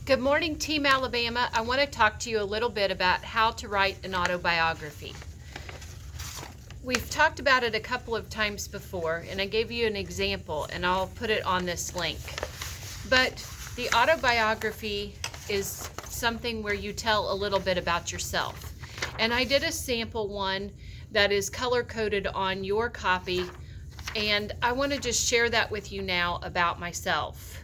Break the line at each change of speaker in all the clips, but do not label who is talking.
Good morning, Team Alabama. I want to talk to you a little bit about how to write an autobiography. We've talked about it a couple of times before, and I gave you an example, and I'll put it on this link. But the autobiography is something where you tell a little bit about yourself. And I did a sample one that is color-coded on your copy, and I want to just share that with you now about myself.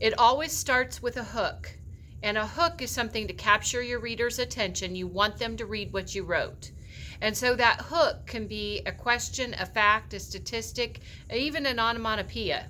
It always starts with a hook, and a hook is something to capture your reader's attention. You want them to read what you wrote. And so that hook can be a question, a fact, a statistic, even an onomatopoeia.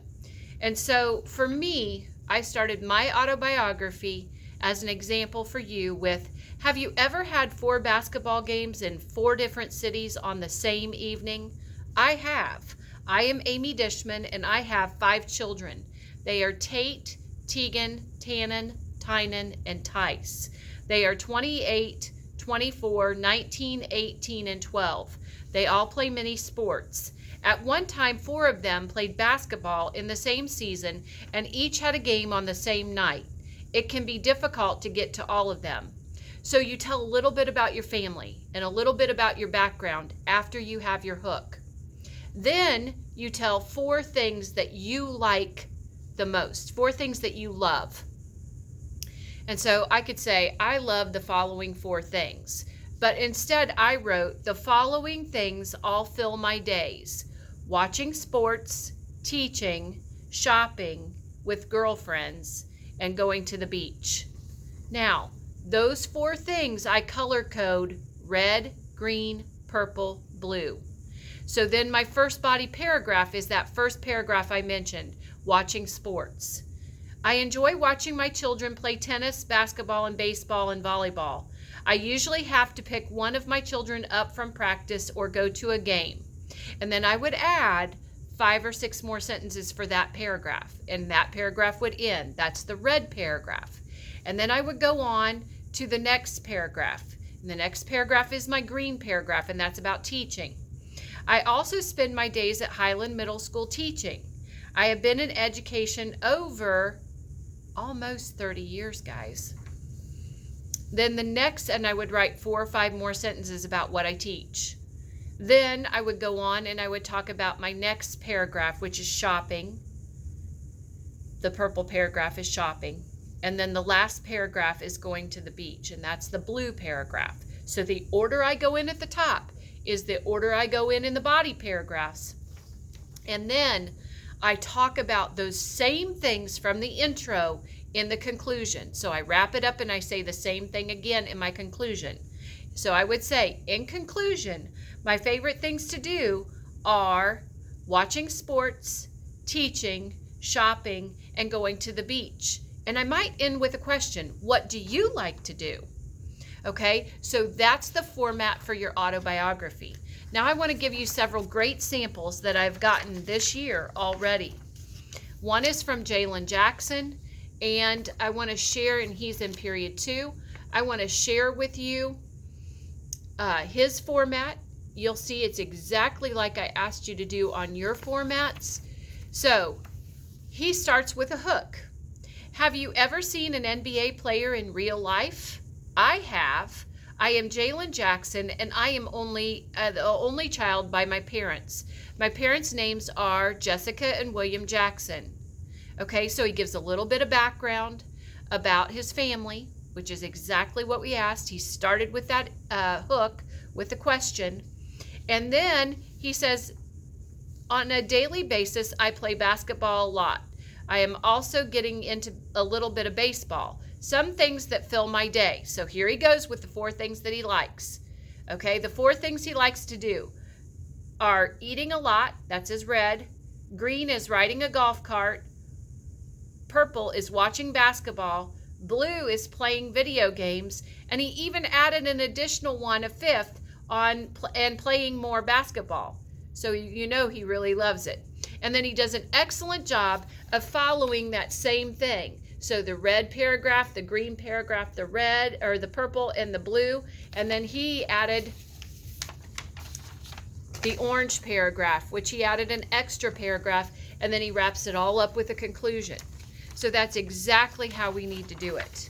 And so for me, I started my autobiography as an example for you with, have you ever had 4 basketball games in 4 different cities on the same evening? I have. I am Amy Dishman, and I have 5 children. They are Tate, Tegan, Tannen, Tynan, and Tice. They are 28, 24, 19, 18, and 12. They all play many sports. At one time, 4 of them played basketball in the same season, and each had a game on the same night. It can be difficult to get to all of them. So you tell a little bit about your family and a little bit about your background after you have your hook. Then you tell 4 things that you like the most, 4 things that you love. And so I could say, I love the following 4 things. But instead I wrote, the following things all fill my days: watching sports, teaching, shopping with girlfriends, and going to the beach. Now, those 4 things I color code red, green, purple, blue. So then my first body paragraph is that first paragraph I mentioned, watching sports. I enjoy watching my children play tennis, basketball, and baseball and volleyball. I usually have to pick one of my children up from practice or go to a game. And then I would add 5 or 6 more sentences for that paragraph, and that paragraph would end. That's the red paragraph. And then I would go on to the next paragraph. And the next paragraph is my green paragraph, and that's about teaching. I also spend my days at Highland Middle School teaching. I have been in education over almost 30 years, guys. Then the next, and I would write 4 or 5 more sentences about what I teach. Then I would go on and I would talk about my next paragraph, which is shopping. The purple paragraph is shopping. And then the last paragraph is going to the beach, and that's the blue paragraph. So the order I go in at the top is the order I go in the body paragraphs. And then I talk about those same things from the intro in the conclusion. So I wrap it up and I say the same thing again in my conclusion. So I would say, in conclusion, my favorite things to do are watching sports, teaching, shopping, and going to the beach. And I might end with a question, what do you like to do? Okay, so that's the format for your autobiography. Now I want to give you several great samples that I've gotten this year already. One is from Jalen Jackson, and I want to share, and he's in period 2. I want to share with you his format. You'll see it's exactly like I asked you to do on your formats. So he starts with a hook. Have you ever seen an NBA player in real life? I have. I am Jalen Jackson, and I am the only child by my parents. My parents' names are Jessica and William Jackson. Okay, so he gives a little bit of background about his family, which is exactly what we asked. He started with that hook with the question. And then he says, on a daily basis, I play basketball a lot. I am also getting into a little bit of baseball. Some things that fill my day. So here he goes with the 4 things that he likes. Okay, the 4 things he likes to do are eating a lot, that's his red. Green is riding a golf cart. Purple is watching basketball. Blue is playing video games. And he even added an additional one, a 5th, on and playing more basketball. So you know he really loves it. And then he does an excellent job of following that same thing. So the red paragraph, the green paragraph, the red or the purple and the blue. And then he added the orange paragraph, which he added an extra paragraph, and then he wraps it all up with a conclusion. So that's exactly how we need to do it.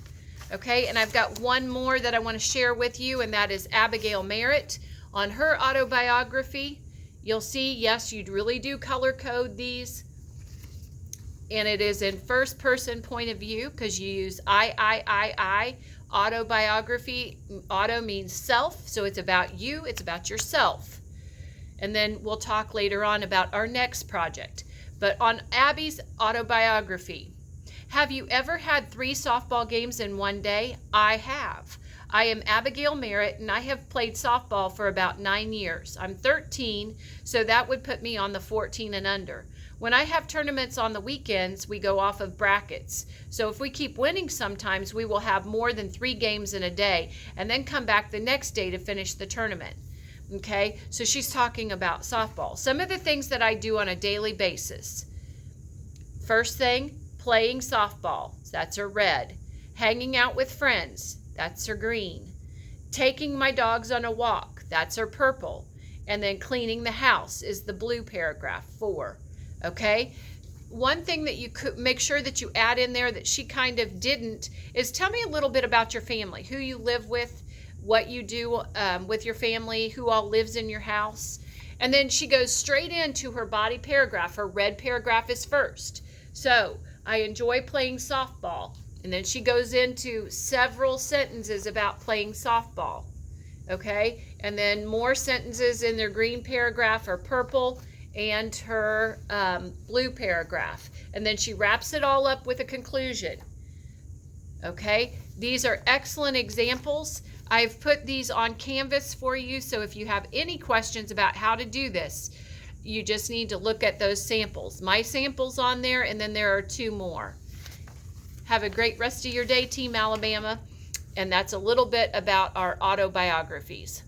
Okay, and I've got one more that I want to share with you, and that is Abigail Merritt. On her autobiography, you'll see, yes, you really do color code these. And it is in first person point of view because you use I. Autobiography, auto means self, so it's about you, it's about yourself. And then we'll talk later on about our next project. But on Abby's autobiography, have you ever had 3 softball games in one day? I have. I am Abigail Merritt, and I have played softball for about 9 years. I'm 13, so that would put me on the 14 and under. When I have tournaments on the weekends, we go off of brackets. So if we keep winning sometimes, we will have more than 3 games in a day and then come back the next day to finish the tournament. Okay, so she's talking about softball. Some of the things that I do on a daily basis. First thing, playing softball. That's her red. Hanging out with friends. That's her green. Taking my dogs on a walk. That's her purple. And then cleaning the house is the blue paragraph, 4. Okay, one thing that you could make sure that you add in there that she kind of didn't is tell me a little bit about your family, who you live with, what you do with your family, who all lives in your house. And then she goes straight into her body paragraph. Her red paragraph is first. So I enjoy playing softball. And then she goes into several sentences about playing softball. Okay, and then more sentences in their green paragraph are purple and her blue paragraph. And then she wraps it all up with a conclusion. Okay, these are excellent examples. I've put these on Canvas for you, so if you have any questions about how to do this, you just need to look at those samples. My sample's on there, and then there are 2 more. Have a great rest of your day, Team Alabama. And that's a little bit about our autobiographies.